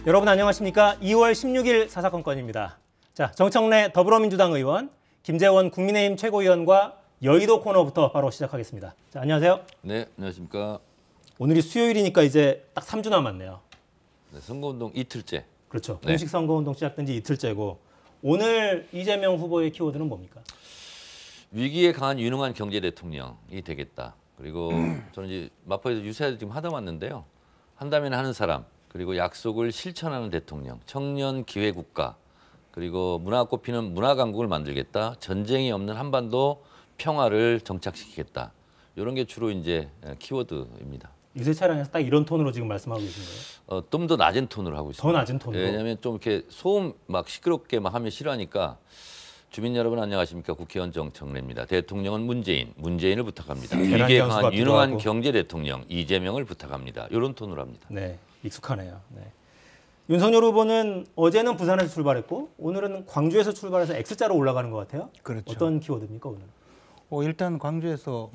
여러분 안녕하십니까? 2월 16일 사사건건입니다. 자, 정청래 더불어민주당 의원, 김재원 국민의힘 최고위원과 여의도 코너부터 바로 시작하겠습니다. 자, 안녕하세요. 네, 안녕하십니까? 오늘이 수요일이니까 이제 딱 3주 남았네요. 네, 선거운동 이틀째. 그렇죠. 네. 공식 선거운동 시작된 지 이틀째고 오늘 이재명 후보의 키워드는 뭡니까? 위기에 강한 유능한 경제 대통령이 되겠다. 그리고 저는 이제 마포에서 유세를 지금 하다 왔는데요. 한다면 하는 사람, 그리고 약속을 실천하는 대통령, 청년 기회 국가, 그리고 문화가 꼽히는 문화 강국을 만들겠다. 전쟁이 없는 한반도 평화를 정착시키겠다. 이런 게 주로 이제 키워드입니다. 유세 차량에서 딱 이런 톤으로 지금 말씀하고 계신 거예요? 좀 더 낮은 톤으로 하고 있습니다. 더 낮은 톤으로? 왜냐하면 좀 이렇게 소음 막 시끄럽게 막 하면 싫어하니까 주민 여러분 안녕하십니까? 국회의원 정청래입니다. 대통령은 문재인을 부탁합니다. 위기에 강한 유능한 경제 대통령 이재명을 부탁합니다. 이런 톤으로 합니다. 네, 익숙하네요. 네. 윤석열 후보는 어제는 부산에서 출발했고 오늘은 광주에서 출발해서 X자로 올라가는 것 같아요. 그렇죠. 어떤 키워드입니까 오늘? 일단 광주에서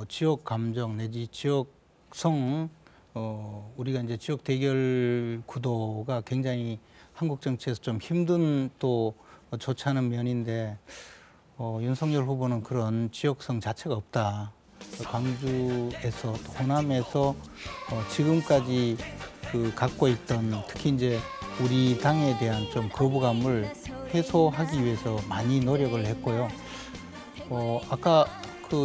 지역 감정 내지 지역성 우리가 이제 지역 대결 구도가 굉장히 한국 정치에서 좀 힘든 또 좋지 않은 면인데 윤석열 후보는 그런 지역성 자체가 없다. 광주에서 또 호남에서 지금까지 갖고 있던 특히 이제 우리 당에 대한 좀 거부감을 해소하기 위해서 많이 노력을 했고요. 아까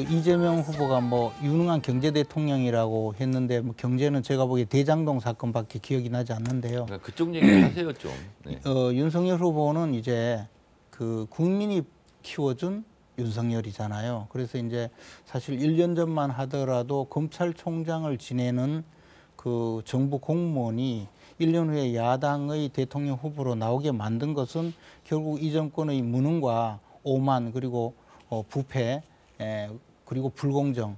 이재명 후보가 유능한 경제 대통령이라고 했는데 경제는 제가 보기에 대장동 사건밖에 기억이 나지 않는데요. 그쪽 얘기 하세요 좀. 네. 윤석열 후보는 이제 국민이 키워준 윤석열이잖아요. 그래서 이제 사실 1년 전만 하더라도 검찰총장을 지내는 정부 공무원이 1년 후에 야당의 대통령 후보로 나오게 만든 것은 결국 이 정권의 무능과 오만 그리고 부패 그리고 불공정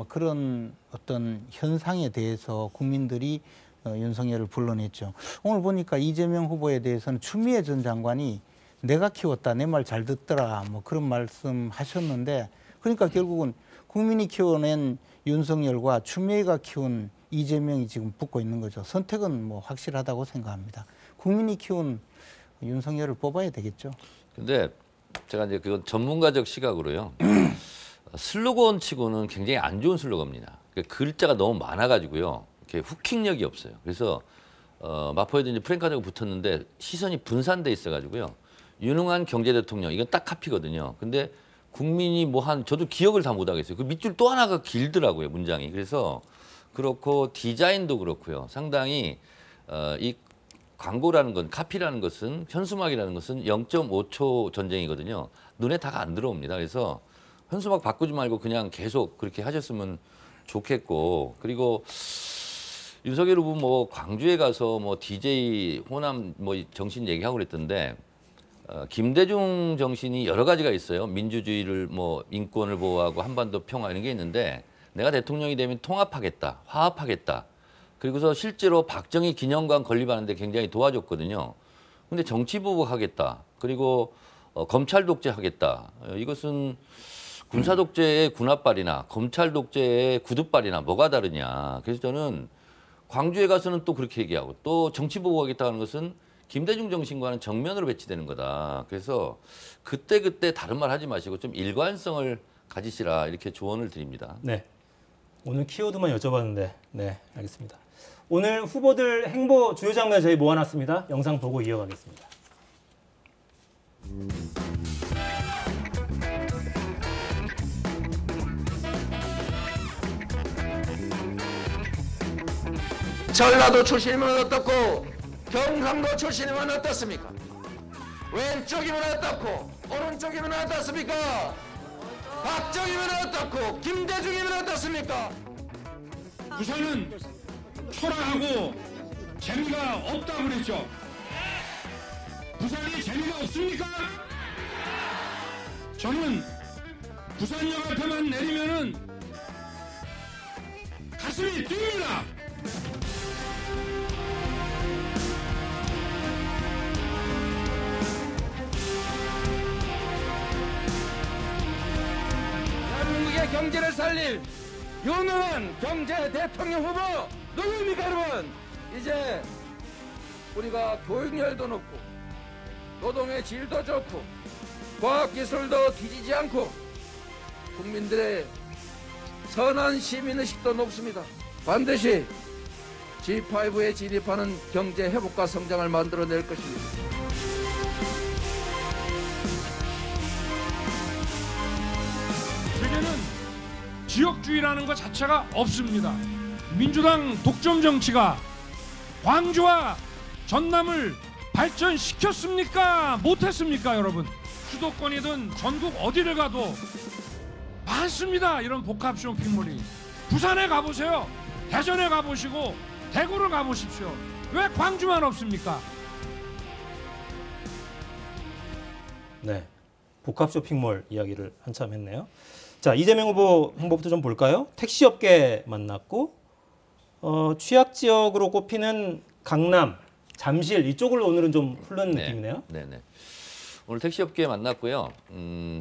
그런 어떤 현상에 대해서 국민들이 윤석열을 불러냈죠. 오늘 보니까 이재명 후보에 대해서는 추미애 전 장관이 내가 키웠다, 내 말 잘 듣더라 그런 말씀하셨는데 그러니까 결국은 국민이 키워낸 윤석열과 추미애가 키운 이재명이 지금 붙고 있는 거죠. 선택은 확실하다고 생각합니다. 국민이 키운 윤석열을 뽑아야 되겠죠. 근데 제가 이제 그건 전문가적 시각으로요. 슬로건 치고는 굉장히 안 좋은 슬로건입니다. 글자가 너무 많아가지고요. 이렇게 후킹력이 없어요. 그래서 마포에도 이제 프랭카드가 붙었는데 시선이 분산돼 있어가지고요. 유능한 경제 대통령 이건 딱 카피거든요. 근데 국민이 저도 기억을 다 못하겠어요. 그 밑줄 또 하나가 길더라고요 문장이. 그래서 그렇고 디자인도 그렇고요. 상당히 이 광고라는 건 카피라는 것은 현수막이라는 것은 0.5초 전쟁이거든요. 눈에 다가 안 들어옵니다. 그래서 현수막 바꾸지 말고 그냥 계속 그렇게 하셨으면 좋겠고 그리고 윤석열 후보 광주에 가서 DJ 호남 정신 얘기하고 그랬던데 김대중 정신이 여러 가지가 있어요. 민주주의를 인권을 보호하고 한반도 평화 이런 게 있는데 내가 대통령이 되면 통합하겠다, 화합하겠다. 그리고서 실제로 박정희 기념관 건립하는데 굉장히 도와줬거든요. 근데 정치보복하겠다. 그리고 검찰 독재하겠다. 이것은 군사 독재의 군합발이나 검찰 독재의 구두발이나 뭐가 다르냐. 그래서 저는 광주에 가서는 또 그렇게 얘기하고 또 정치보복하겠다 하는 것은 김대중 정신과는 정면으로 배치되는 거다. 그래서 그때 다른 말 하지 마시고 좀 일관성을 가지시라 이렇게 조언을 드립니다. 네. 오늘 키워드만 여쭤봤는데 네, 알겠습니다. 오늘 후보들 행보 주요 장면 저희 모아놨습니다. 영상 보고 이어가겠습니다. 전라도 출신이면 어떻고 경상도 출신이면 어떻습니까? 왼쪽이면 어떻고 오른쪽이면 어떻습니까? 박정희면 어떻고 김대중이면 어떻습니까? 부산은 초라하고 재미가 없다고 그랬죠. 부산이 재미가 없습니까? 저는 부산역 앞에만 내리면은 가슴이 뛰입니다. 대한민국의 경제를 살릴 유능한 경제 대통령 후보 누구입니까 여러분? 이제 우리가 교육열도 높고 노동의 질도 좋고 과학기술도 뒤지지 않고 국민들의 선한 시민의식도 높습니다. 반드시 G5에 진입하는 경제 회복과 성장을 만들어낼 것입니다. 세계는 지역주의라는 것 자체가 없습니다. 민주당 독점 정치가 광주와 전남을 발전시켰습니까? 못했습니까, 여러분? 수도권이든 전국 어디를 가도 많습니다. 이런 복합 쇼핑몰이. 부산에 가보세요. 대전에 가보시고 대구를 가보십시오. 왜 광주만 없습니까? 네, 복합 쇼핑몰 이야기를 한참 했네요. 자, 이재명 후보 행보부터 좀 볼까요? 택시업계 만났고 취약 지역으로 꼽히는 강남, 잠실 이쪽을 오늘은 좀 흐르는 느낌이네요. 네네. 오늘 택시업계 만났고요.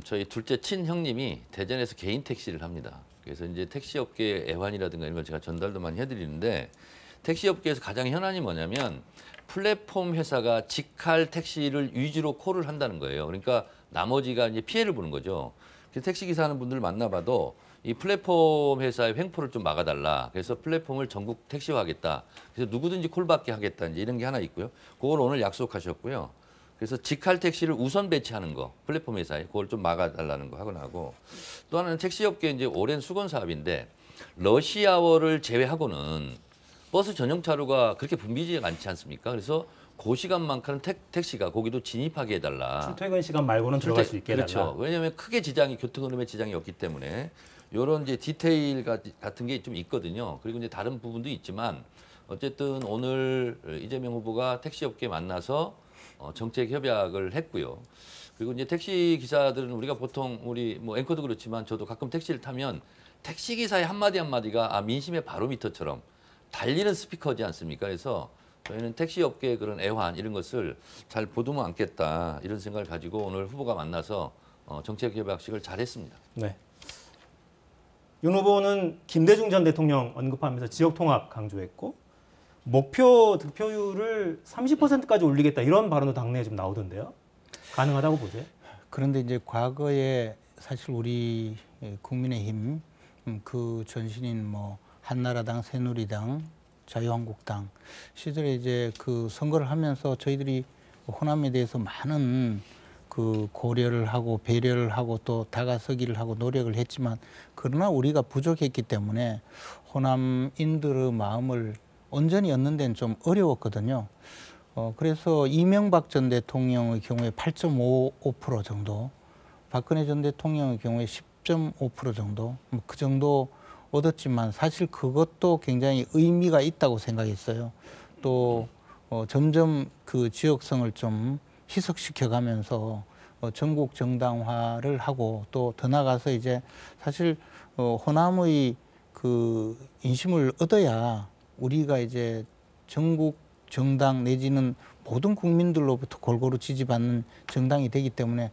저희 둘째 친형님이 대전에서 개인 택시를 합니다. 그래서 이제 택시업계 애환이라든가 이런 걸 제가 전달도 많이 해드리는데 택시업계에서 가장 현안이 뭐냐면 플랫폼 회사가 직할 택시를 위주로 콜을 한다는 거예요. 그러니까 나머지가 이제 피해를 보는 거죠. 그래서 택시 기사 하는 분들 만나봐도 이 플랫폼 회사의 횡포를 좀 막아달라. 그래서 플랫폼을 전국 택시화하겠다. 그래서 누구든지 콜받게 하겠다. 이제 이런 게 하나 있고요. 그걸 오늘 약속하셨고요. 그래서 직할 택시를 우선 배치하는 거, 플랫폼 회사에 그걸 좀 막아달라는 거 하고 또 하나는 택시업계 이제 오랜 수건 사업인데 러시아워를 제외하고는 버스 전용 차로가 그렇게 붐비지 않지 않습니까? 그래서 그 시간만큼은 택시가 거기도 진입하게 해달라. 출퇴근 시간 말고는 들어갈 수 있게 해달라. 그렇죠. 왜냐하면 크게 지장이 교통 흐름에 지장이 없기 때문에 이런 이제 디테일 같은 게 좀 있거든요. 그리고 이제 다른 부분도 있지만 어쨌든 오늘 이재명 후보가 택시업계 만나서 정책 협약을 했고요. 그리고 이제 택시 기사들은 우리가 보통 우리 뭐 앵커도 그렇지만 저도 가끔 택시를 타면 택시 기사의 한마디 한마디가 민심의 바로미터처럼 달리는 스피커지 않습니까? 그래서 저희는 택시업계의 그런 애환 이런 것을 잘 보듬어 안겠다 이런 생각을 가지고 오늘 후보가 만나서 정책 협약식을 잘했습니다. 네. 윤 후보는 김대중 전 대통령 언급하면서 지역 통합 강조했고 목표 득표율을 30%까지 올리겠다 이런 발언도 당내에 좀 나오던데요. 가능하다고 보세요? 그런데 이제 과거에 사실 우리 국민의힘 그 전신인 뭐 한나라당, 새누리당, 자유한국당 시절에 이제 그 선거를 하면서 저희들이 호남에 대해서 많은 그 고려를 하고 배려를 하고 또 다가서기를 하고 노력을 했지만 그러나 우리가 부족했기 때문에 호남인들의 마음을 온전히 얻는 데는 좀 어려웠거든요. 그래서 이명박 전 대통령의 경우에 8.55% 정도, 박근혜 전 대통령의 경우에 10.5% 정도, 뭐 그 정도 얻었지만 사실 그것도 굉장히 의미가 있다고 생각했어요. 또 점점 그 지역성을 좀 희석시켜가면서 전국 정당화를 하고 또 더 나가서 이제 사실 호남의 그 인심을 얻어야 우리가 이제 전국 정당 내지는 모든 국민들로부터 골고루 지지받는 정당이 되기 때문에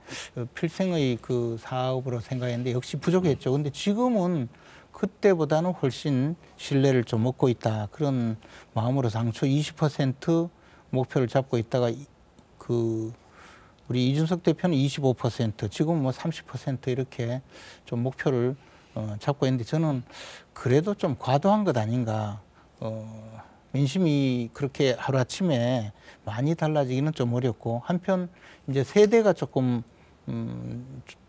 필생의 그 사업으로 생각했는데 역시 부족했죠. 근데 지금은 그때보다는 훨씬 신뢰를 좀 얻고 있다. 그런 마음으로 당초 20% 목표를 잡고 있다가 그 우리 이준석 대표는 25%, 지금 뭐 30% 이렇게 좀 목표를 잡고 있는데 저는 그래도 좀 과도한 것 아닌가. 민심이 그렇게 하루아침에 많이 달라지기는 좀 어렵고 한편 이제 세대가 조금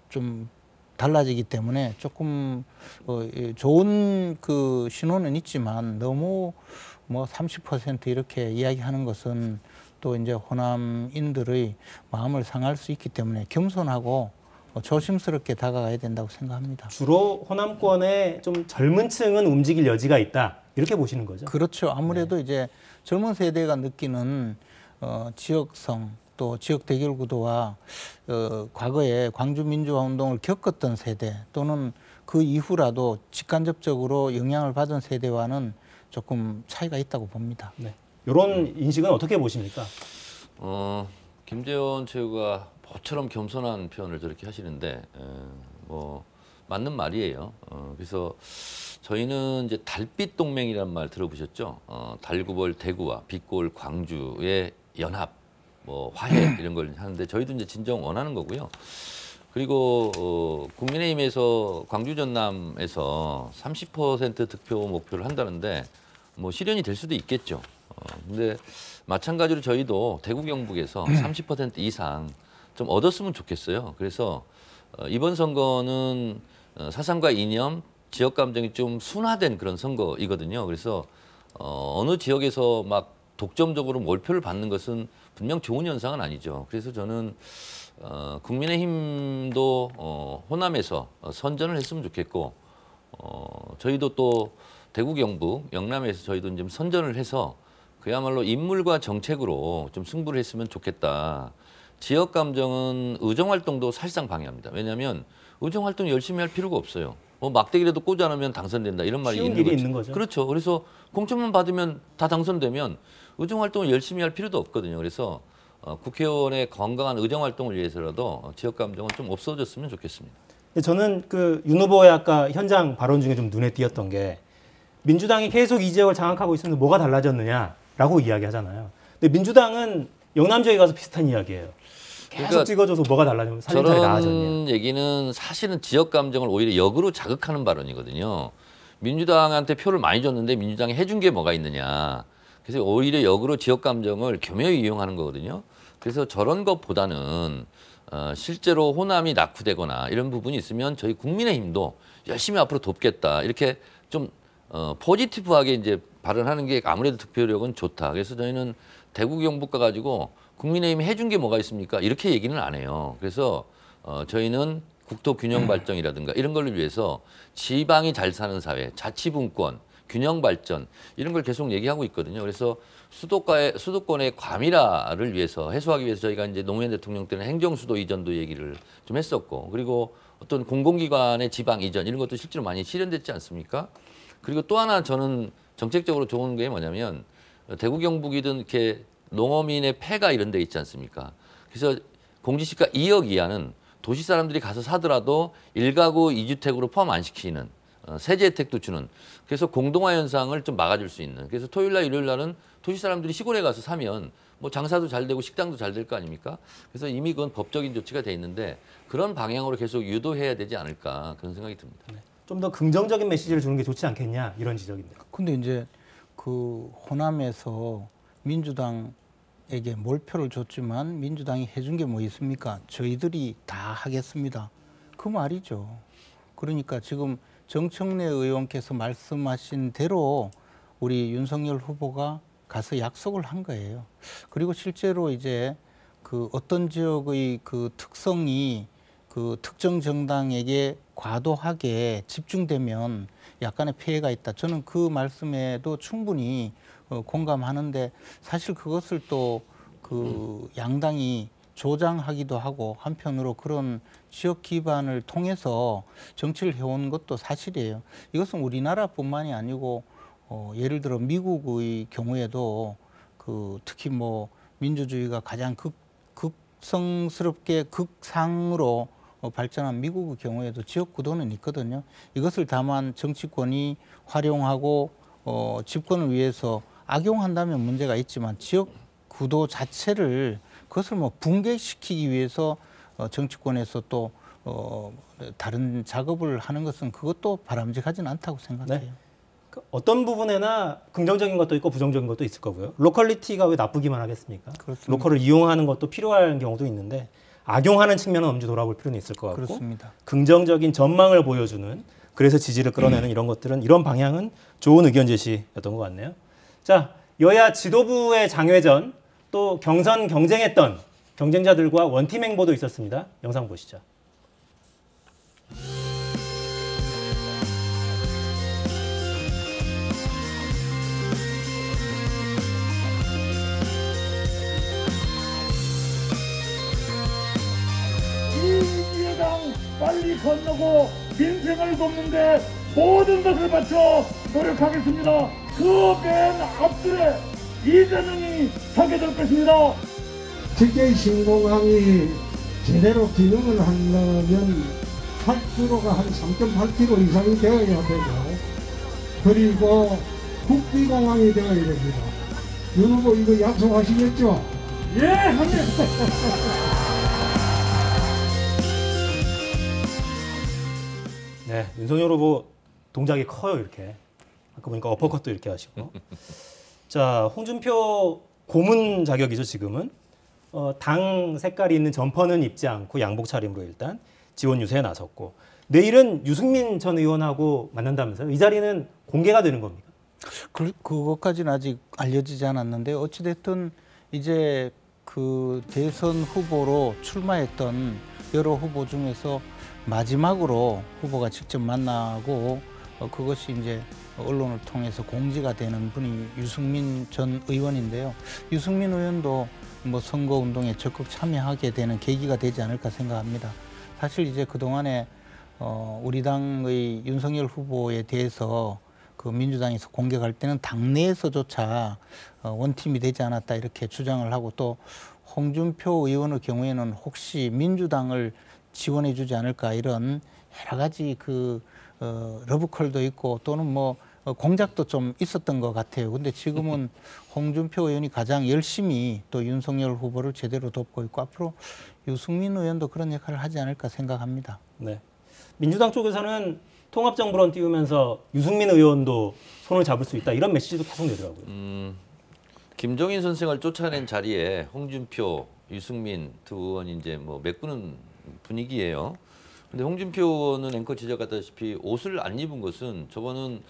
좀 달라지기 때문에 조금 좋은 그 신호는 있지만 너무 뭐 30% 이렇게 이야기하는 것은 또 이제 호남인들의 마음을 상할 수 있기 때문에 겸손하고 조심스럽게 다가가야 된다고 생각합니다. 주로 호남권의 좀 젊은 층은 움직일 여지가 있다. 이렇게 보시는 거죠? 그렇죠. 아무래도 이제 젊은 세대가 느끼는 지역성 또 지역 대결 구도와 과거에 광주 민주화 운동을 겪었던 세대 또는 그 이후라도 직간접적으로 영향을 받은 세대와는 조금 차이가 있다고 봅니다. 네. 이런 인식은 어떻게 보십니까? 김재원 최고가 모처럼 겸손한 표현을 저렇게 하시는데 뭐 맞는 말이에요. 그래서 저희는 이제 달빛 동맹이라는 말 들어보셨죠? 달구벌 대구와 빛골 광주의 연합, 뭐 화해 이런 걸 하는데 저희도 이제 진정 원하는 거고요. 그리고 국민의힘에서 광주 전남에서 30% 득표 목표를 한다는데 뭐 실현이 될 수도 있겠죠. 근데 마찬가지로 저희도 대구 경북에서 30% 이상 좀 얻었으면 좋겠어요. 그래서 이번 선거는 사상과 이념, 지역 감정이 좀 순화된 그런 선거이거든요. 그래서 어느 지역에서 막 독점적으로 몰표를 받는 것은 분명 좋은 현상은 아니죠. 그래서 저는 국민의힘도 호남에서 선전을 했으면 좋겠고 저희도 또 대구, 경북, 영남에서 저희도 좀 선전을 해서 그야말로 인물과 정책으로 좀 승부를 했으면 좋겠다. 지역 감정은 의정 활동도 사실상 방해합니다. 왜냐하면 의정 활동 열심히 할 필요가 없어요. 뭐 막대기라도 꽂지 않으면 당선된다 이런 말이 있는 거죠. 그렇죠. 그래서 공천만 받으면 다 당선되면 의정 활동을 열심히 할 필요도 없거든요. 그래서 국회의원의 건강한 의정 활동을 위해서라도 지역 감정은 좀 없어졌으면 좋겠습니다. 저는 그 윤 후보의 아까 현장 발언 중에 좀 눈에 띄었던 게 민주당이 계속 이 지역을 장악하고 있었는데 뭐가 달라졌느냐라고 이야기하잖아요. 근데 민주당은 영남 지역에 가서 비슷한 이야기예요. 계속 그러니까 찍어줘서 뭐가 달라졌냐, 살림살이 나아졌냐. 저런 얘기는 사실은 지역 감정을 오히려 역으로 자극하는 발언이거든요. 민주당한테 표를 많이 줬는데 민주당이 해준 게 뭐가 있느냐. 그래서 오히려 역으로 지역 감정을 교묘히 이용하는 거거든요. 그래서 저런 것보다는 실제로 호남이 낙후되거나 이런 부분이 있으면 저희 국민의힘도 열심히 앞으로 돕겠다. 이렇게 좀 포지티브하게 이제 발언하는 게 아무래도 득표력은 좋다. 그래서 저희는 대구 경북 가가지고 국민의힘이 해준 게 뭐가 있습니까? 이렇게 얘기는 안 해요. 그래서 저희는 국토 균형 발전이라든가 이런 걸 위해서 지방이 잘 사는 사회, 자치분권, 균형 발전 이런 걸 계속 얘기하고 있거든요. 그래서 수도권의 과밀화를 위해서 해소하기 위해서 저희가 이제 노무현 대통령 때는 행정수도 이전도 얘기를 좀 했었고 그리고 어떤 공공기관의 지방 이전 이런 것도 실제로 많이 실현됐지 않습니까? 그리고 또 하나 저는 정책적으로 좋은 게 뭐냐면 대구 경북이든 이렇게 농어민의 폐가 이런 데 있지 않습니까? 그래서 공시지가 2억 이하는 도시 사람들이 가서 사더라도 1가구 2주택으로 포함 안 시키는 세제 혜택도 주는 그래서 공동화 현상을 좀 막아줄 수 있는 그래서 토요일 날 일요일 날은 도시 사람들이 시골에 가서 사면 뭐 장사도 잘 되고 식당도 잘 될 거 아닙니까? 그래서 이미 그건 법적인 조치가 돼 있는데 그런 방향으로 계속 유도해야 되지 않을까 그런 생각이 듭니다. 네. 좀 더 긍정적인 메시지를 주는 게 좋지 않겠냐 이런 지적입니다. 근데 이제 그 호남에서 민주당에게 몰표를 줬지만 민주당이 해준 게 뭐 있습니까? 저희들이 다 하겠습니다. 그 말이죠. 그러니까 지금 정청래 의원께서 말씀하신 대로 우리 윤석열 후보가 가서 약속을 한 거예요. 그리고 실제로 이제 그 어떤 지역의 그 특성이 그 특정 정당에게 과도하게 집중되면 약간의 피해가 있다. 저는 그 말씀에도 충분히 공감하는데 사실 그것을 또 그 양당이 조장하기도 하고 한편으로 그런 지역 기반을 통해서 정치를 해온 것도 사실이에요. 이것은 우리나라뿐만이 아니고 예를 들어 미국의 경우에도 그 특히 뭐 민주주의가 가장 극성스럽게 극상으로 발전한 미국의 경우에도 지역 구도는 있거든요. 이것을 다만 정치권이 활용하고 집권을 위해서 악용한다면 문제가 있지만 지역 구도 자체를 그것을 뭐 붕괴시키기 위해서 정치권에서 또 다른 작업을 하는 것은 그것도 바람직하지는 않다고 생각해요. 네. 어떤 부분에나 긍정적인 것도 있고 부정적인 것도 있을 거고요. 로컬리티가 왜 나쁘기만 하겠습니까? 그렇습니다. 로컬을 이용하는 것도 필요한 경우도 있는데 악용하는 측면은 엄지 돌아볼 필요는 있을 것 같고 그렇습니다. 긍정적인 전망을 보여주는 그래서 지지를 끌어내는 이런 것들은 이런 방향은 좋은 의견 제시였던 것 같네요. 자, 여야 지도부의 장외전 또 경선 경쟁했던 경쟁자들과 원팀 행보도 있었습니다. 영상 보시죠. 민주당 빨리 건너고 민생을 돕는데 모든 것을 바쳐 노력하겠습니다. 그 맨 앞줄에 이재명이 서게 될 것입니다. 직계 신공항이 제대로 기능을 하려면 활주로가 한 3.8km 이상이 되어야 되고, 그리고 국비공항이 되어야 됩니다. 윤 후보 이거 약속하시겠죠? 예, 합니다. 네, 윤석열 후보 동작이 커요, 이렇게. 아까 보니까 어퍼컷도 이렇게 하시고. 자, 홍준표 고문 자격이죠, 지금은. 당 색깔이 있는 점퍼는 입지 않고 양복 차림으로 일단 지원 유세에 나섰고. 내일은 유승민 전 의원하고 만난다면서요? 이 자리는 공개가 되는 겁니까? 그것까지는 아직 알려지지 않았는데 어찌됐든 이제 그 대선 후보로 출마했던 여러 후보 중에서 마지막으로 후보가 직접 만나고 그것이 이제 언론을 통해서 공지가 되는 분이 유승민 전 의원인데요. 유승민 의원도 뭐 선거운동에 적극 참여하게 되는 계기가 되지 않을까 생각합니다. 사실 이제 그동안에 우리 당의 윤석열 후보에 대해서 그 민주당에서 공격할 때는 당내에서조차 원팀이 되지 않았다 이렇게 주장을 하고 또 홍준표 의원의 경우에는 혹시 민주당을 지원해 주지 않을까 이런 여러 가지 그 러브콜도 있고 또는 뭐 공작도 좀 있었던 것 같아요. 근데 지금은 홍준표 의원이 가장 열심히 또 윤석열 후보를 제대로 돕고 있고 앞으로 유승민 의원도 그런 역할을 하지 않을까 생각합니다. 네. 민주당 쪽에서는 통합정부론 띄우면서 유승민 의원도 손을 잡을 수 있다 이런 메시지도 계속 내더라고요. 김종인 선생을 쫓아낸 자리에 홍준표, 유승민 두 의원이 이제 뭐 메꾸는 분위기예요. 근데 홍준표 의원은 앵커 지적하다시피 옷을 안 입은 것은 저거는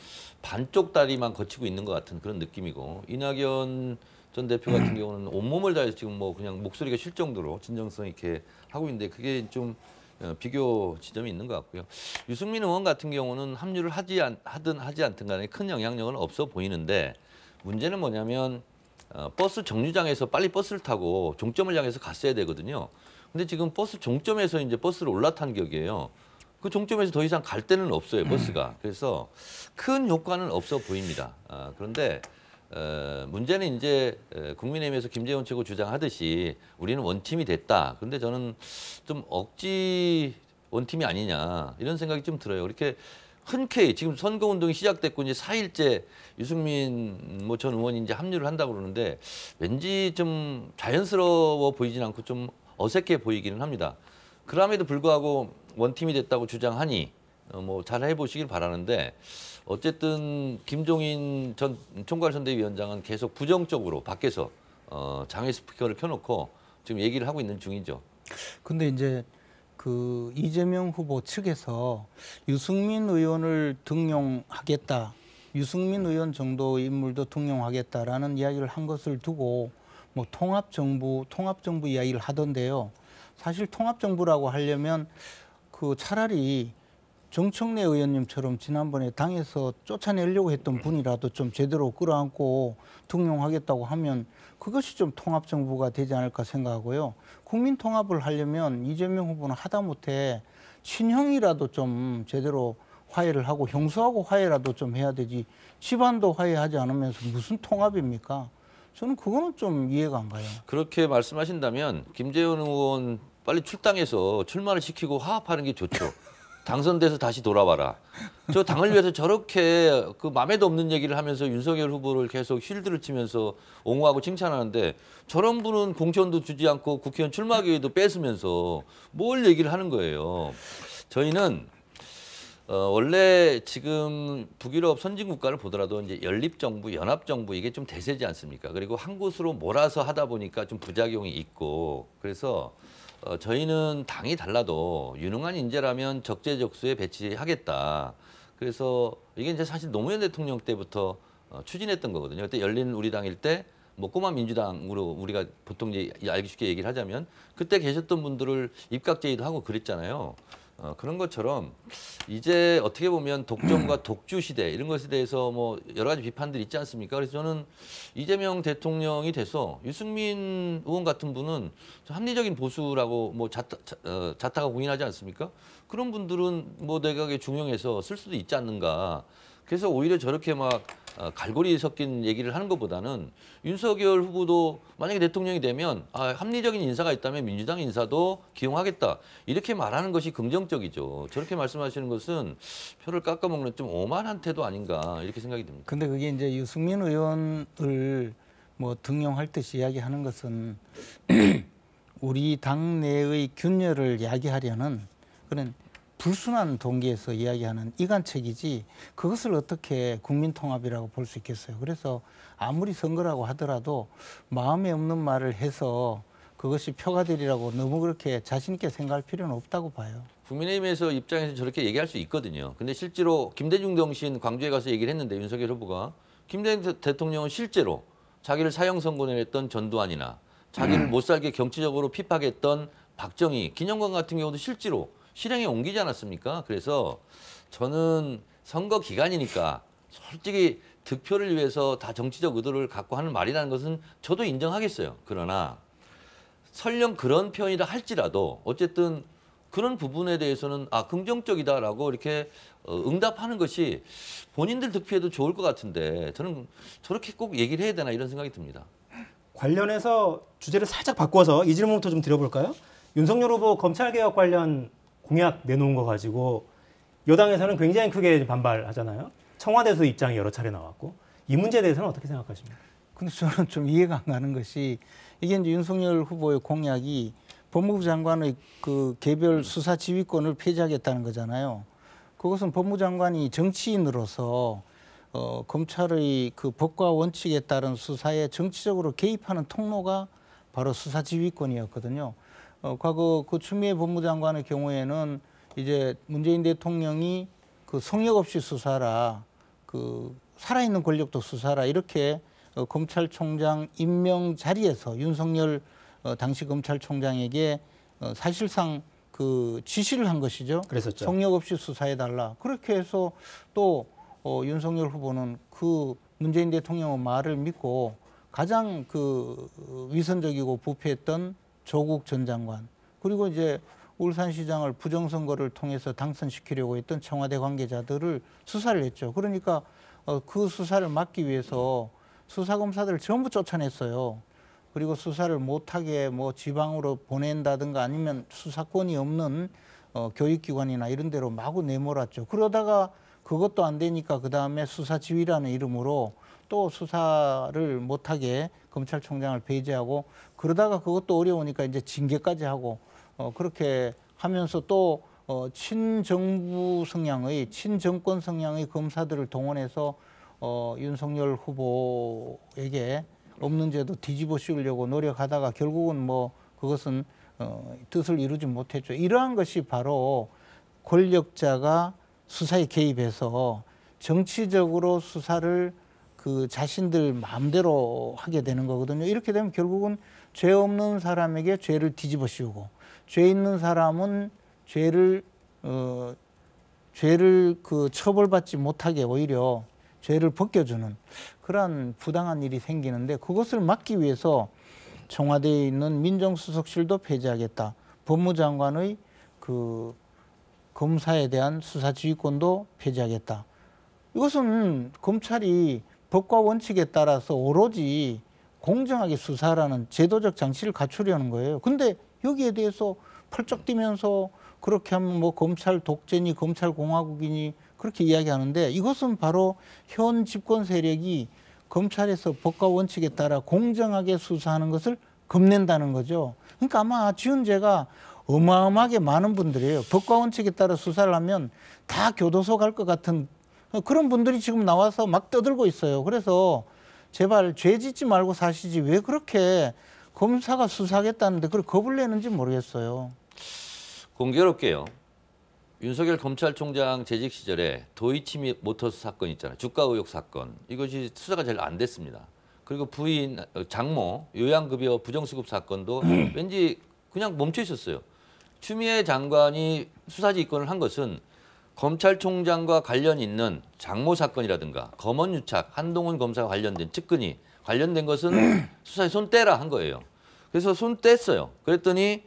반쪽 다리만 거치고 있는 것 같은 그런 느낌이고 이낙연 전 대표 같은 경우는 온몸을 다해서 지금 뭐 그냥 목소리가 쉴 정도로 진정성 있게 하고 있는데 그게 좀 비교 지점이 있는 것 같고요. 유승민 의원 같은 경우는 합류를 하든 하지 않든 간에 큰 영향력은 없어 보이는데 문제는 뭐냐면 버스 정류장에서 빨리 버스를 타고 종점을 향해서 갔어야 되거든요. 근데 지금 버스 종점에서 이제 버스를 올라탄 격이에요. 그 종점에서 더 이상 갈 데는 없어요, 버스가. 그래서 큰 효과는 없어 보입니다. 그런데 문제는 이제 국민의힘에서 김재원 최고 주장하듯이 우리는 원팀이 됐다. 그런데 저는 좀 억지 원팀이 아니냐 이런 생각이 좀 들어요. 이렇게 흔쾌히 지금 선거운동이 시작됐고 이제 4일째 유승민 뭐 전 의원이 이제 합류를 한다고 그러는데 왠지 좀 자연스러워 보이진 않고 좀 어색해 보이기는 합니다. 그럼에도 불구하고 원팀이 됐다고 주장하니 뭐 잘 해보시길 바라는데 어쨌든 김종인 전 총괄선대위원장은 계속 부정적으로 밖에서 장외 스피커를 켜놓고 지금 얘기를 하고 있는 중이죠. 근데 이제 그 이재명 후보 측에서 유승민 의원을 등용하겠다, 유승민 의원 정도의 인물도 등용하겠다라는 이야기를 한 것을 두고 뭐 통합정부 이야기를 하던데요. 사실 통합정부라고 하려면 그 차라리 정청래 의원님처럼 지난번에 당에서 쫓아내려고 했던 분이라도 좀 제대로 끌어안고 등용하겠다고 하면 그것이 좀 통합정부가 되지 않을까 생각하고요. 국민 통합을 하려면 이재명 후보는 하다못해 친형이라도 좀 제대로 화해를 하고 형수하고 화해라도 좀 해야 되지 집안도 화해하지 않으면서 무슨 통합입니까? 저는 그거는 좀 이해가 안 가요. 그렇게 말씀하신다면 김재원 의원 빨리 출당해서 출마를 시키고 화합하는 게 좋죠. 당선돼서 다시 돌아와라. 저 당을 위해서 저렇게 그 맘에도 없는 얘기를 하면서 윤석열 후보를 계속 쉴드를 치면서 옹호하고 칭찬하는데 저런 분은 공천도 주지 않고 국회의원 출마 기회도 뺏으면서 뭘 얘기를 하는 거예요. 저희는 원래 지금 북유럽 선진국가를 보더라도 이제 연립정부, 연합정부 이게 좀 대세지 않습니까? 그리고 한 곳으로 몰아서 하다 보니까 좀 부작용이 있고 그래서 저희는 당이 달라도 유능한 인재라면 적재적소에 배치하겠다. 그래서 이게 이제 사실 노무현 대통령 때부터 추진했던 거거든요. 그때 열린 우리당일 때 뭐 꼬마 민주당으로 우리가 보통 이제 알기 쉽게 얘기를 하자면 그때 계셨던 분들을 입각제의도 하고 그랬잖아요. 그런 것처럼 이제 어떻게 보면 독점과 독주 시대 이런 것에 대해서 뭐 여러 가지 비판들이 있지 않습니까? 그래서 저는 이재명 대통령이 돼서 유승민 의원 같은 분은 합리적인 보수라고 뭐 자타가 공인하지 않습니까? 그런 분들은 뭐 내각에 중용해서 쓸 수도 있지 않는가. 그래서 오히려 저렇게 막 갈고리 섞인 얘기를 하는 것보다는 윤석열 후보도 만약에 대통령이 되면 합리적인 인사가 있다면 민주당 인사도 기용하겠다 이렇게 말하는 것이 긍정적이죠. 저렇게 말씀하시는 것은 표를 깎아먹는 좀 오만한 태도 아닌가 이렇게 생각이 듭니다. 근데 그게 이제 유승민 의원을 뭐 등용할 듯이 이야기하는 것은 우리 당내의 균열을 야기하려는 그런 불순한 동기에서 이야기하는 이간책이지 그것을 어떻게 국민통합이라고 볼 수 있겠어요. 그래서 아무리 선거라고 하더라도 마음에 없는 말을 해서 그것이 표가 되리라고 너무 그렇게 자신 있게 생각할 필요는 없다고 봐요. 국민의힘에서 입장에서 저렇게 얘기할 수 있거든요. 근데 실제로 김대중 정신 광주에 가서 얘기를 했는데 윤석열 후보가 김대중 대통령은 실제로 자기를 사형 선고했던 전두환이나 자기를 못 살게 정치적으로 핍박했던 박정희, 기념관 같은 경우도 실제로 실행에 옮기지 않았습니까? 그래서 저는 선거 기간이니까 솔직히 득표를 위해서 다 정치적 의도를 갖고 하는 말이라는 것은 저도 인정하겠어요. 그러나 설령 그런 표현이라 할지라도 어쨌든 그런 부분에 대해서는 긍정적이다라고 이렇게 응답하는 것이 본인들 득표에도 좋을 것 같은데 저는 저렇게 꼭 얘기를 해야 되나 이런 생각이 듭니다. 관련해서 주제를 살짝 바꿔서 이 질문부터 좀 드려볼까요? 윤석열 후보 검찰개혁 관련 공약 내놓은 거 가지고 여당에서는 굉장히 크게 반발하잖아요. 청와대에서 입장이 여러 차례 나왔고 이 문제에 대해서는 어떻게 생각하십니까? 근데 저는 좀 이해가 안 가는 것이 이게 이제 윤석열 후보의 공약이 법무부 장관의 그 개별 수사 지휘권을 폐지하겠다는 거잖아요. 그것은 법무부 장관이 정치인으로서 검찰의 그 법과 원칙에 따른 수사에 정치적으로 개입하는 통로가 바로 수사 지휘권이었거든요. 과거 그 추미애 법무장관의 경우에는 이제 문재인 대통령이 그 성역 없이 수사라, 그 살아있는 권력도 수사라 이렇게 검찰총장 임명 자리에서 윤석열 당시 검찰총장에게 사실상 그 지시를 한 것이죠. 그랬었죠. 성역 없이 수사해달라. 그렇게 해서 또 윤석열 후보는 그 문재인 대통령의 말을 믿고 가장 그 위선적이고 부패했던 조국 전 장관 그리고 이제 울산시장을 부정선거를 통해서 당선시키려고 했던 청와대 관계자들을 수사를 했죠. 그러니까 그 수사를 막기 위해서 수사검사들을 전부 쫓아냈어요. 그리고 수사를 못하게 뭐 지방으로 보낸다든가 아니면 수사권이 없는 교육기관이나 이런 데로 마구 내몰았죠. 그러다가 그것도 안 되니까 그 다음에 수사지휘라는 이름으로 또 수사를 못하게 검찰총장을 배제하고 그러다가 그것도 어려우니까 이제 징계까지 하고 그렇게 하면서 또 친정부 성향의 친정권 성향의 검사들을 동원해서 윤석열 후보에게 없는 죄도 뒤집어 씌우려고 노력하다가 결국은 뭐 그것은 뜻을 이루지 못했죠. 이러한 것이 바로 권력자가 수사에 개입해서 정치적으로 수사를 그 자신들 마음대로 하게 되는 거거든요. 이렇게 되면 결국은 죄 없는 사람에게 죄를 뒤집어 씌우고 죄 있는 사람은 죄를 그 처벌받지 못하게 오히려 죄를 벗겨주는 그러한 부당한 일이 생기는데 그것을 막기 위해서 청와대에 있는 민정수석실도 폐지하겠다. 법무장관의 그 검사에 대한 수사지휘권도 폐지하겠다. 이것은 검찰이 법과 원칙에 따라서 오로지 공정하게 수사라는 제도적 장치를 갖추려는 거예요. 근데 여기에 대해서 펄쩍 뛰면서 그렇게 하면 뭐 검찰 독재니 검찰 공화국이니 그렇게 이야기하는데 이것은 바로 현 집권 세력이 검찰에서 법과 원칙에 따라 공정하게 수사하는 것을 겁낸다는 거죠. 그러니까 아마 지은 죄가 어마어마하게 많은 분들이에요. 법과 원칙에 따라 수사를 하면 다 교도소 갈 것 같은 그런 분들이 지금 나와서 막 떠들고 있어요. 그래서 제발 죄 짓지 말고 사시지 왜 그렇게 검사가 수사하겠다는데 그걸 겁을 내는지 모르겠어요. 공교롭게요. 윤석열 검찰총장 재직 시절에 도이치모터스 사건 있잖아요. 주가 의혹 사건. 이것이 수사가 잘 안 됐습니다. 그리고 부인 장모 요양급여 부정수급 사건도 왠지 그냥 멈춰 있었어요. 추미애 장관이 수사지휘권을 한 것은 검찰총장과 관련 있는 장모 사건이라든가 검언유착, 한동훈 검사와 관련된 측근이 관련된 것은 수사에 손 떼라 한 거예요. 그래서 손 뗐어요. 그랬더니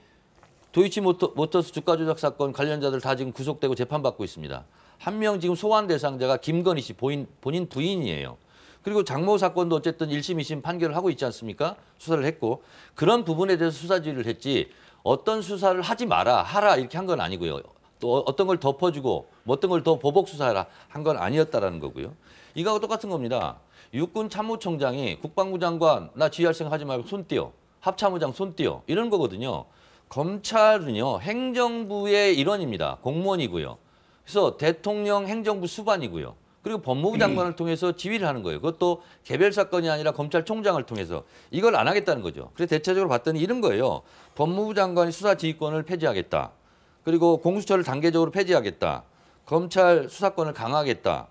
도이치모터스 주가 조작 사건 관련자들 다 지금 구속되고 재판받고 있습니다. 한 명 지금 소환 대상자가 김건희 씨 본인 부인이에요. 그리고 장모 사건도 어쨌든 1심, 2심 판결을 하고 있지 않습니까? 수사를 했고 그런 부분에 대해서 수사 지휘를 했지 어떤 수사를 하지 마라, 하라 이렇게 한 건 아니고요. 또 어떤 걸 덮어주고 뭐 어떤 걸 더 보복 수사하라 한 건 아니었다라는 거고요. 이거하고 똑같은 겁니다. 육군 참모총장이 국방부 장관 나 지휘할 생각 하지 말고 손 떼어. 합참의장 손 떼어. 이런 거거든요. 검찰은요. 행정부의 일원입니다. 공무원이고요. 그래서 대통령 행정부 수반이고요. 그리고 법무부 장관을 통해서 지휘를 하는 거예요. 그것도 개별 사건이 아니라 검찰총장을 통해서 이걸 안 하겠다는 거죠. 그래서 대체적으로 봤더니 이런 거예요. 법무부 장관이 수사 지휘권을 폐지하겠다. 그리고 공수처를 단계적으로 폐지하겠다. 검찰 수사권을 강화하겠다.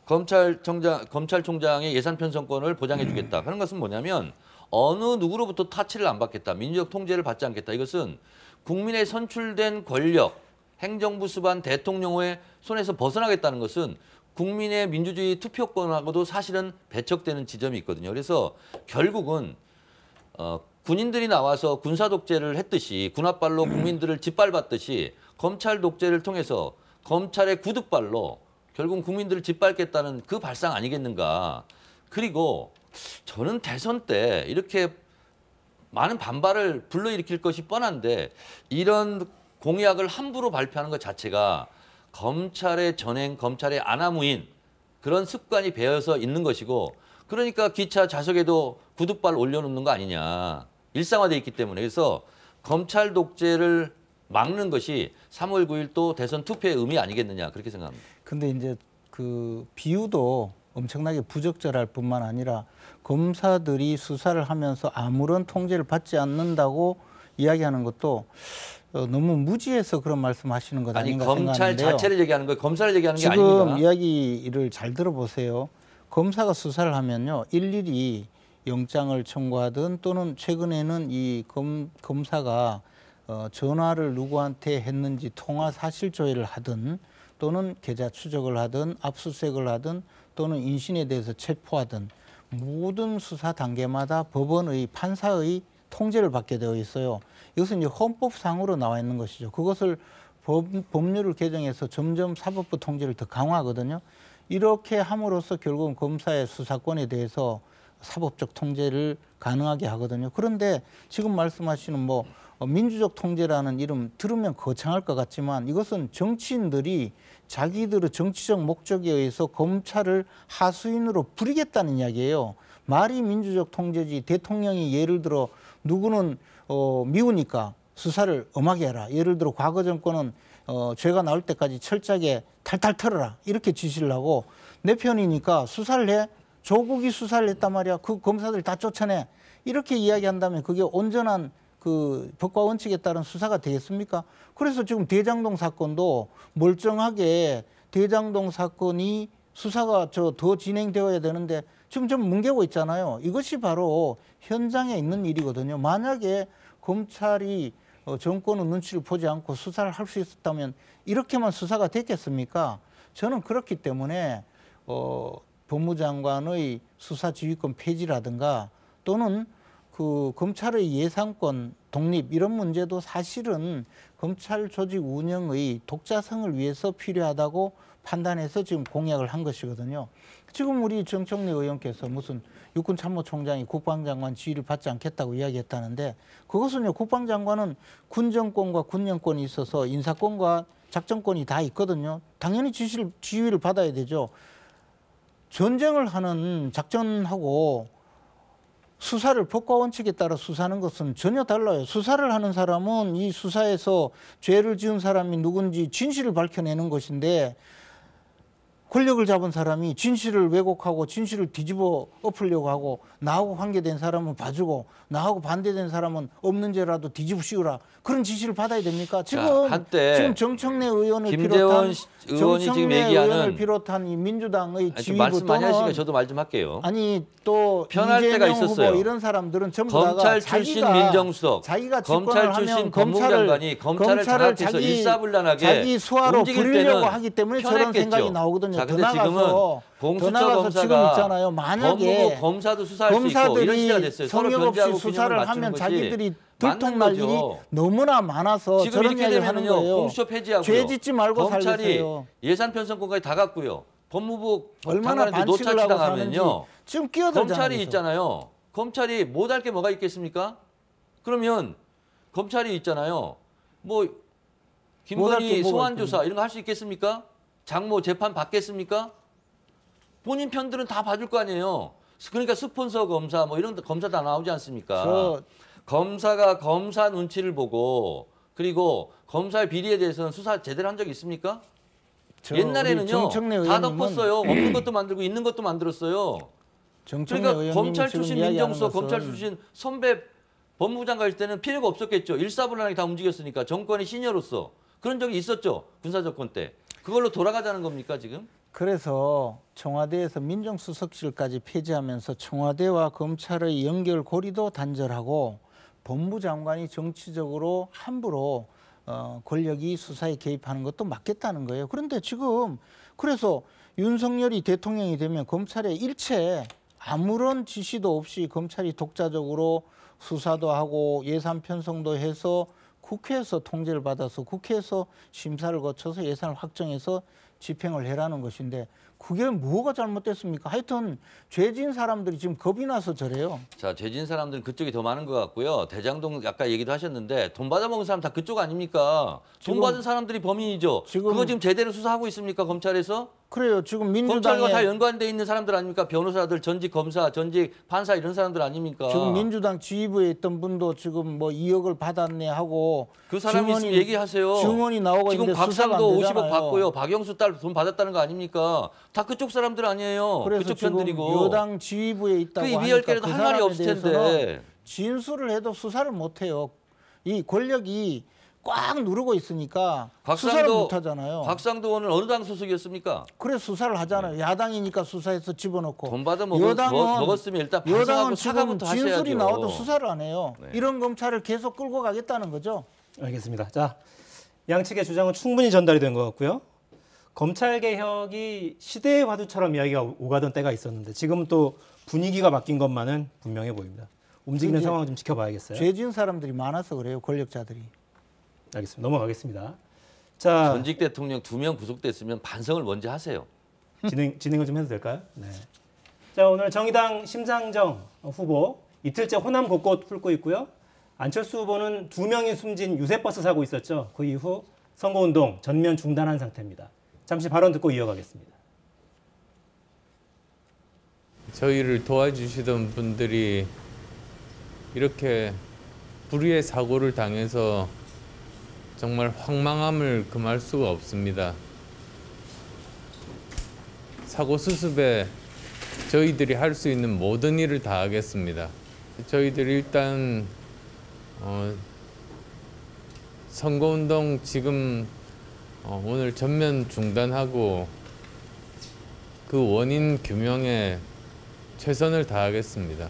검찰총장의 예산 편성권을 보장해 주겠다. 그런 것은 뭐냐면 어느 누구로부터 타치를 안 받겠다. 민주적 통제를 받지 않겠다. 이것은 국민의 선출된 권력, 행정부 수반 대통령의 손에서 벗어나겠다는 것은 국민의 민주주의 투표권하고도 사실은 배척되는 지점이 있거든요. 그래서 결국은 군인들이 나와서 군사 독재를 했듯이 군홧발로 국민들을 짓밟았듯이 검찰 독재를 통해서 검찰의 구둣발로 결국 국민들을 짓밟겠다는 그 발상 아니겠는가. 그리고 저는 대선 때 이렇게 많은 반발을 불러일으킬 것이 뻔한데 이런 공약을 함부로 발표하는 것 자체가 검찰의 전행, 검찰의 아나무인 그런 습관이 배어서 있는 것이고 그러니까 기차 좌석에도 구둣발 올려놓는 거 아니냐. 일상화되어 있기 때문에. 그래서 검찰 독재를 막는 것이 3월 9일 또 대선 투표의 의미 아니겠느냐 그렇게 생각합니다. 근데 이제 그 비유도 엄청나게 부적절할 뿐만 아니라 검사들이 수사를 하면서 아무런 통제를 받지 않는다고 이야기하는 것도 너무 무지해서 그런 말씀하시는 것 아닌가 검찰 생각하는데요. 자체를 얘기하는 거예요. 검사를 얘기하는 게 아닙니다. 지금 이야기를 잘 들어보세요. 검사가 수사를 하면요. 일일이 영장을 청구하든 또는 최근에는 이 검사가 전화를 누구한테 했는지 통화 사실 조회를 하든 또는 계좌 추적을 하든 압수수색을 하든 또는 인신에 대해서 체포하든 모든 수사 단계마다 법원의 판사의 통제를 받게 되어 있어요. 이것은 이제 헌법상으로 나와 있는 것이죠. 그것을 법률을 개정해서 점점 사법부 통제를 더 강화하거든요. 이렇게 함으로써 결국은 검사의 수사권에 대해서 사법적 통제를 가능하게 하거든요. 그런데 지금 말씀하시는 뭐 민주적 통제라는 이름 들으면 거창할 것 같지만 이것은 정치인들이 자기들의 정치적 목적에 의해서 검찰을 하수인으로 부리겠다는 이야기예요. 말이 민주적 통제지 대통령이 예를 들어 누구는 미우니까 수사를 엄하게 해라. 예를 들어 과거 정권은 죄가 나올 때까지 철저하게 탈탈 털어라. 이렇게 지시를 하고 내 편이니까 수사를 해. 조국이 수사를 했단 말이야. 그 검사들 다 쫓아내. 이렇게 이야기한다면 그게 온전한 그 법과 원칙에 따른 수사가 되겠습니까? 그래서 지금 대장동 사건도 멀쩡하게 대장동 사건이 수사가 더 진행되어야 되는데 지금 좀 뭉개고 있잖아요. 이것이 바로 현장에 있는 일이거든요. 만약에 검찰이 정권의 눈치를 보지 않고 수사를 할 수 있었다면 이렇게만 수사가 됐겠습니까? 저는 그렇기 때문에 법무장관의 수사지휘권 폐지라든가 또는 그 검찰의 예산권 독립 이런 문제도 사실은 검찰 조직 운영의 독자성을 위해서 필요하다고 판단해서 지금 공약을 한 것이거든요. 지금 우리 정청래 의원께서 무슨 육군 참모총장이 국방장관 지휘를 받지 않겠다고 이야기했다는데 그것은요 국방장관은 군정권과 군령권이 있어서 인사권과 작전권이 다 있거든요. 당연히 지휘를 받아야 되죠. 전쟁을 하는 작전하고 수사를 법과 원칙에 따라 수사하는 것은 전혀 달라요. 수사를 하는 사람은 이 수사에서 죄를 지은 사람이 누군지 진실을 밝혀내는 것인데 권력을 잡은 사람이 진실을 왜곡하고 진실을 뒤집어 엎으려고 하고 나하고 관계된 사람은 봐주고 나하고 반대된 사람은 없는 죄라도 뒤집어 씌우라. 그런 지시를 받아야 됩니까? 지금 정청래 의원을 김재원 의원이 지금 얘기하는 비롯한 이 민주당의 지휘부 말씀 많이 하시니까 저도 말 좀 할게요. 아니 또 편할 때가 있었어요. 이런 사람들은 전부 검찰 출신 민정수석, 자기가 검찰 출신 법무장관이 검찰을 장악해서 일사불란하게 자기 수하로 부리려고 하기 때문에 편했겠죠. 저런 생각이 나오거든요. 자, 근데 지금은 공수처 검사가 지금 있잖아요. 만약에 법무부 검사도 수사할 수 있고 이런 시대가 됐어요. 서로 성역 없이 견제하고 수사를 하면 거지. 자기들이 들통날 일이 너무나 많아서 지금 저런 이렇게 이야기를 하는 되면요. 거예요. 공수처 폐지하고요. 죄 짓지 말고 검찰이 살리세요. 예산 편성권까지 다 갖고요. 법무부 얼마나 장관한테 반칙을 하고 사는지 노차지당하면요. 지금 끼어들잖아요. 검찰이 있잖아요. 검찰이 못할 게 뭐가 있겠습니까? 그러면 검찰이 있잖아요. 뭐 김건희 소환 조사 이런 거 할 수 있겠습니까? 장모 재판 받겠습니까? 본인 편들은 다 봐줄 거 아니에요. 그러니까 스폰서 검사 뭐 이런 검사 다 나오지 않습니까? 검사가 검사 눈치를 보고 그리고 검사의 비리에 대해서는 수사 제대로 한 적이 있습니까? 옛날에는요 다 덮었어요. 없는 것도 만들고 있는 것도 만들었어요. 그러니까 검찰 출신 민정수석, 검찰 출신 선배 법무부 장관일 때는 필요가 없었겠죠. 일사불란하게 다 움직였으니까 정권의 시니어로서 그런 적이 있었죠. 군사정권 때. 그걸로 돌아가자는 겁니까 지금? 그래서 청와대에서 민정수석실까지 폐지하면서 청와대와 검찰의 연결고리도 단절하고 법무장관이 정치적으로 함부로 권력이 수사에 개입하는 것도 막겠다는 거예요. 그런데 지금 그래서 윤석열이 대통령이 되면 검찰의 일체 아무런 지시도 없이 검찰이 독자적으로 수사도 하고 예산 편성도 해서 국회에서 통제를 받아서 국회에서 심사를 거쳐서 예산을 확정해서 집행을 해라는 것인데 그게 뭐가 잘못됐습니까? 하여튼 죄진 사람들이 지금 겁이 나서 저래요. 자, 죄진 사람들은 그쪽이 더 많은 것 같고요. 대장동 아까 얘기도 하셨는데 돈 받아먹은 사람 다 그쪽 아닙니까? 돈 받은 사람들이 범인이죠. 그거 지금 제대로 수사하고 있습니까? 검찰에서? 그래요. 지금 민주당에 검찰과 다 연관돼 있는 사람들 아닙니까? 변호사들, 전직 검사, 전직 판사 이런 사람들 아닙니까? 지금 민주당 지휘부에 있던 분도 지금 뭐 2억을 받았네 하고 그 사람이 있으면 얘기하세요. 증언이 나오고 지금 있는데 곽상도 50억 받고요. 박영수 딸 돈 받았다는 거 아닙니까? 다 그쪽 사람들 아니에요. 그래서 그쪽 지금 편들이고. 여당 지휘부에 있다고 그 하니까 이비열개라도 할 말이 없을 텐데. 진술을 해도 수사를 못 해요. 이 권력이 꽉 누르고 있으니까 수사를 못 하잖아요. 곽상도 의원은 어느 당 소속이었습니까? 그래 수사를 하잖아요. 야당이니까 수사해서 집어넣고. 돈 받아 먹었으면 일단 반성하고 사과부터 하셔야죠. 진술이 나와도 수사를 안 해요. 네. 이런 검찰을 계속 끌고 가겠다는 거죠. 알겠습니다. 자, 양측의 주장은 충분히 전달이 된 것 같고요. 검찰 개혁이 시대의 화두처럼 이야기가 오가던 때가 있었는데 지금 또 분위기가 바뀐 것만은 분명해 보입니다. 움직이는 상황을 좀 지켜봐야겠어요. 죄진 사람들이 많아서 그래요. 권력자들이. 알겠습니다. 넘어가겠습니다. 자, 전직 대통령 2명 구속됐으면 반성을 먼저 하세요. 진행을 좀 해도 될까요? 네. 자, 오늘 정의당 심상정 후보 이틀째 호남 곳곳 훑고 있고요. 안철수 후보는 2명이 숨진 유세버스 사고 있었죠. 그 이후 선거운동 전면 중단한 상태입니다. 잠시 발언 듣고 이어가겠습니다. 저희를 도와주시던 분들이 이렇게 불의의 사고를 당해서 정말 황망함을 금할 수가 없습니다. 사고 수습에 저희들이 할 수 있는 모든 일을 다 하겠습니다. 저희들이 일단 선거운동 지금 오늘 전면 중단하고 그 원인 규명에 최선을 다하겠습니다.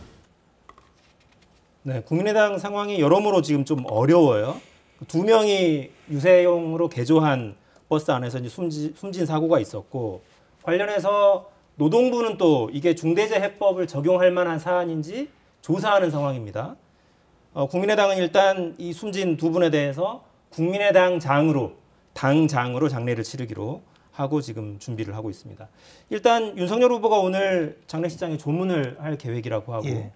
네, 국민의당 상황이 여러모로 지금 좀 어려워요. 2명이 유세용으로 개조한 버스 안에서 이제 숨진 사고가 있었고 관련해서 노동부는 또 이게 중대재해법을 적용할 만한 사안인지 조사하는 상황입니다. 국민의당은 일단 이 숨진 2분에 대해서 국민의당 당장으로 장례를 치르기로 하고 지금 준비를 하고 있습니다. 일단 윤석열 후보가 오늘 장례식장에 조문을 할 계획이라고 하고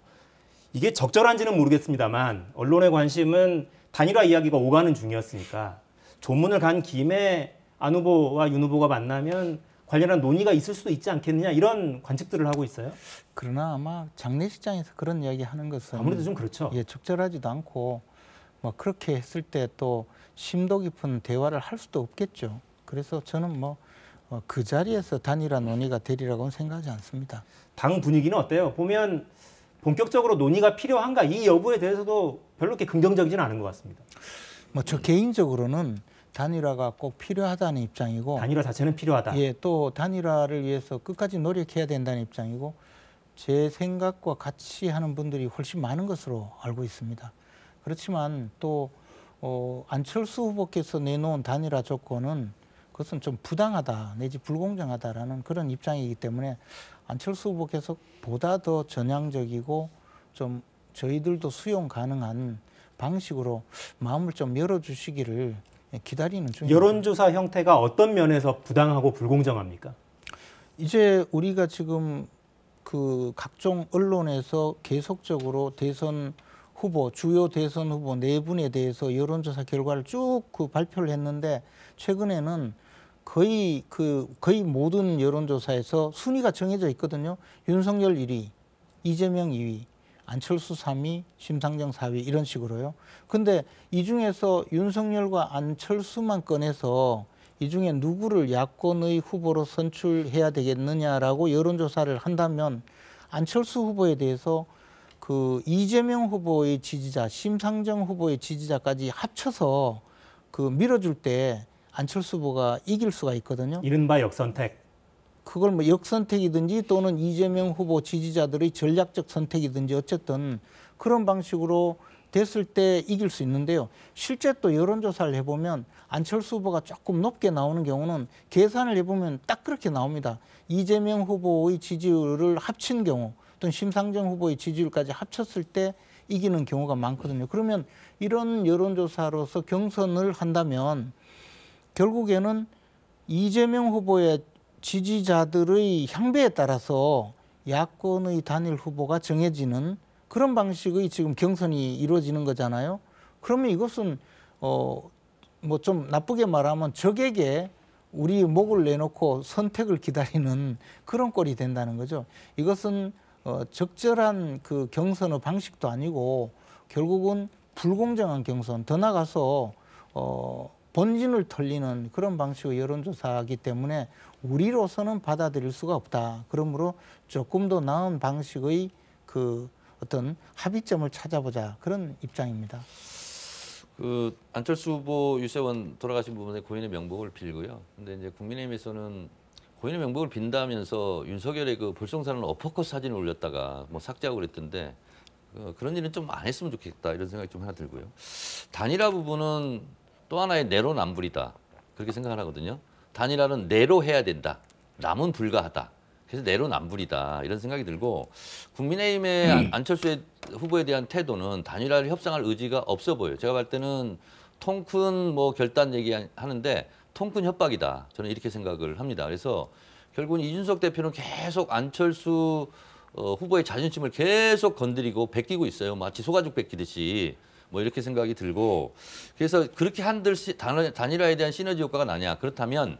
이게 적절한지는 모르겠습니다만 언론의 관심은 단일화 이야기가 오가는 중이었으니까 조문을 간 김에 안 후보와 윤 후보가 만나면 관련한 논의가 있을 수도 있지 않겠느냐 이런 관측들을 하고 있어요. 그러나 아마 장례식장에서 그런 이야기 하는 것은 아무래도 좀 그렇죠. 예, 적절하지도 않고 뭐 그렇게 했을 때 또 심도 깊은 대화를 할 수도 없겠죠. 그래서 저는 그 자리에서 단일화 논의가 되리라고는 생각하지 않습니다. 당 분위기는 어때요? 보면 본격적으로 논의가 필요한가 이 여부에 대해서도 별로 그렇게 긍정적이지는 않은 것 같습니다. 저 개인적으로는 단일화가 꼭 필요하다는 입장이고 단일화 자체는 필요하다. 예, 또 단일화를 위해서 끝까지 노력해야 된다는 입장이고 제 생각과 같이 하는 분들이 훨씬 많은 것으로 알고 있습니다. 그렇지만 또 안철수 후보께서 내놓은 단일화 조건은 그것은 좀 부당하다 내지 불공정하다라는 그런 입장이기 때문에 안철수 후보께서 보다 더 전향적이고 좀 저희들도 수용 가능한 방식으로 마음을 좀 열어주시기를 기다리는 중입니다. 여론조사 형태가 어떤 면에서 부당하고 불공정합니까? 이제 우리가 지금 그 각종 언론에서 계속적으로 대선 후보, 주요 대선 후보 4분에 대해서 여론조사 결과를 쭉 그 발표를 했는데 최근에는 거의 모든 여론조사에서 순위가 정해져 있거든요. 윤석열 1위, 이재명 2위, 안철수 3위, 심상정 4위 이런 식으로요. 근데 이 중에서 윤석열과 안철수만 꺼내서 이 중에 누구를 야권의 후보로 선출해야 되겠느냐라고 여론조사를 한다면 안철수 후보에 대해서 그 이재명 후보의 지지자, 심상정 후보의 지지자까지 합쳐서 그 밀어줄 때 안철수 후보가 이길 수가 있거든요. 이른바 역선택. 그걸 뭐 역선택이든지 또는 이재명 후보 지지자들의 전략적 선택이든지 어쨌든 그런 방식으로 됐을 때 이길 수 있는데요. 실제 또 여론조사를 해보면 안철수 후보가 조금 높게 나오는 경우는 계산을 해보면 딱 그렇게 나옵니다. 이재명 후보의 지지율을 합친 경우 또는 심상정 후보의 지지율까지 합쳤을 때 이기는 경우가 많거든요. 그러면 이런 여론조사로서 경선을 한다면 결국에는 이재명 후보의 지지자들의 향배에 따라서 야권의 단일 후보가 정해지는 그런 방식의 지금 경선이 이루어지는 거잖아요. 그러면 이것은 뭐 좀 나쁘게 말하면 적에게 우리 목을 내놓고 선택을 기다리는 그런 꼴이 된다는 거죠. 이것은 적절한 그 경선의 방식도 아니고 결국은 불공정한 경선, 더 나가서 본진을 털리는 그런 방식의 여론조사이기 때문에 우리로서는 받아들일 수가 없다. 그러므로 조금 더 나은 방식의 그 어떤 합의점을 찾아보자 그런 입장입니다. 그 안철수 후보 유세원 돌아가신 부분에 고인의 명복을 빌고요. 근데 이제 국민의힘에서는 고인의 명복을 빈다면서 윤석열의 그 볼성사는 어퍼컷 사진을 올렸다가 뭐 삭제하고 그랬던데 그런 일은 좀 안 했으면 좋겠다 이런 생각이 좀 하나 들고요. 단일화 부분은 또 하나의 내로남불이다 그렇게 생각을 하거든요. 단일화는 내로 해야 된다. 남은 불가하다. 그래서 내로남불이다 이런 생각이 들고 국민의힘의 안철수 후보에 대한 태도는 단일화를 협상할 의지가 없어 보여요. 제가 볼 때는 통 큰 뭐 결단 얘기하는데 통 큰 협박이다. 저는 이렇게 생각을 합니다. 그래서 결국은 이준석 대표는 계속 안철수 후보의 자존심을 계속 건드리고 베끼고 있어요. 마치 소가죽 베끼듯이 뭐 이렇게 생각이 들고 그래서 그렇게 한들 단일화에 대한 시너지 효과가 나냐. 그렇다면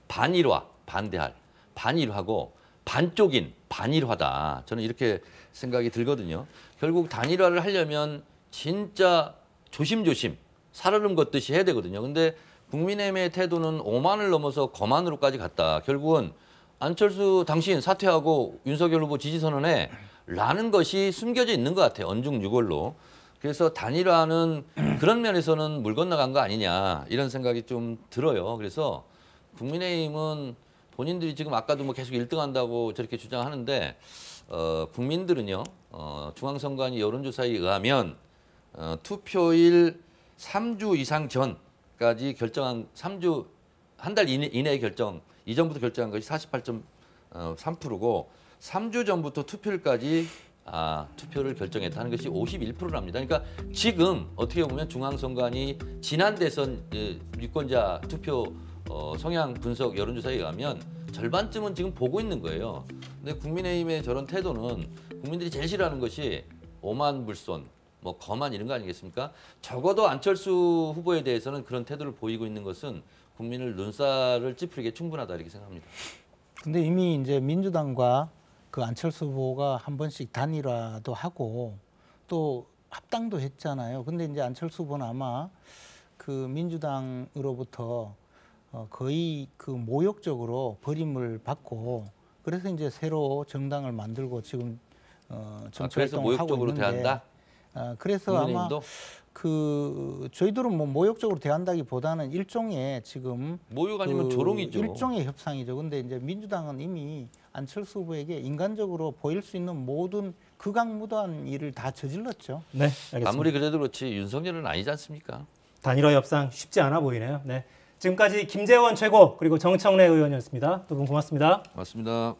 반일화, 반대할, 반일화고 반쪽인 반일화다. 저는 이렇게 생각이 들거든요. 결국 단일화를 하려면 진짜 조심조심 살얼음 걷듯이 해야 되거든요. 근데 국민의힘의 태도는 오만을 넘어서 거만으로까지 갔다. 결국은 안철수 당신 사퇴하고 윤석열 후보 지지 선언해 라는 것이 숨겨져 있는 것 같아요. 언중유골로. 그래서 단일화는 그런 면에서는 물 건너간 거 아니냐 이런 생각이 좀 들어요. 그래서 국민의힘은 본인들이 지금 아까도 뭐 계속 1등 한다고 저렇게 주장하는데 국민들은요 중앙선관위 여론조사에 의하면 투표일 3주 이상 전까지 결정한 3주 한 달 이내에 결정 이전부터 결정한 것이 48.3%고 3주 전부터 투표일까지 투표를 결정했다는 것이 51%랍니다. 그러니까 지금 어떻게 보면 중앙선관위 지난 대선 유권자 투표 성향 분석 여론조사에 의하면 절반쯤은 지금 보고 있는 거예요. 근데 국민의힘의 저런 태도는 국민들이 제일 싫어하는 것이 오만 불손, 뭐 거만 이런 거 아니겠습니까? 적어도 안철수 후보에 대해서는 그런 태도를 보이고 있는 것은 국민을 눈살을 찌푸리기에 충분하다 이렇게 생각합니다. 근데 이미 이제 민주당과 그 안철수 후보가 한 번씩 단일화도 하고 또 합당도 했잖아요. 근데 이제 안철수 후보는 아마 그 민주당으로부터 거의 그 모욕적으로 버림을 받고 그래서 이제 새로 정당을 만들고 지금 정치 활동을 하고 있는데 대한다? 그래서 국민의힘도? 아마 그 저희들은 뭐 모욕적으로 대한다기보다는 일종의 지금 모욕 아니면 조롱이죠. 일종의 협상이죠. 근데 이제 민주당은 이미 안철수 후보에게 인간적으로 보일 수 있는 모든 극악무도한 일을 다 저질렀죠. 네, 알겠습니다. 아무리 그래도 그렇지 윤석열은 아니지 않습니까? 단일화 협상 쉽지 않아 보이네요. 네, 지금까지 김재원 최고 그리고 정청래 의원이었습니다. 두 분 고맙습니다. 맞습니다.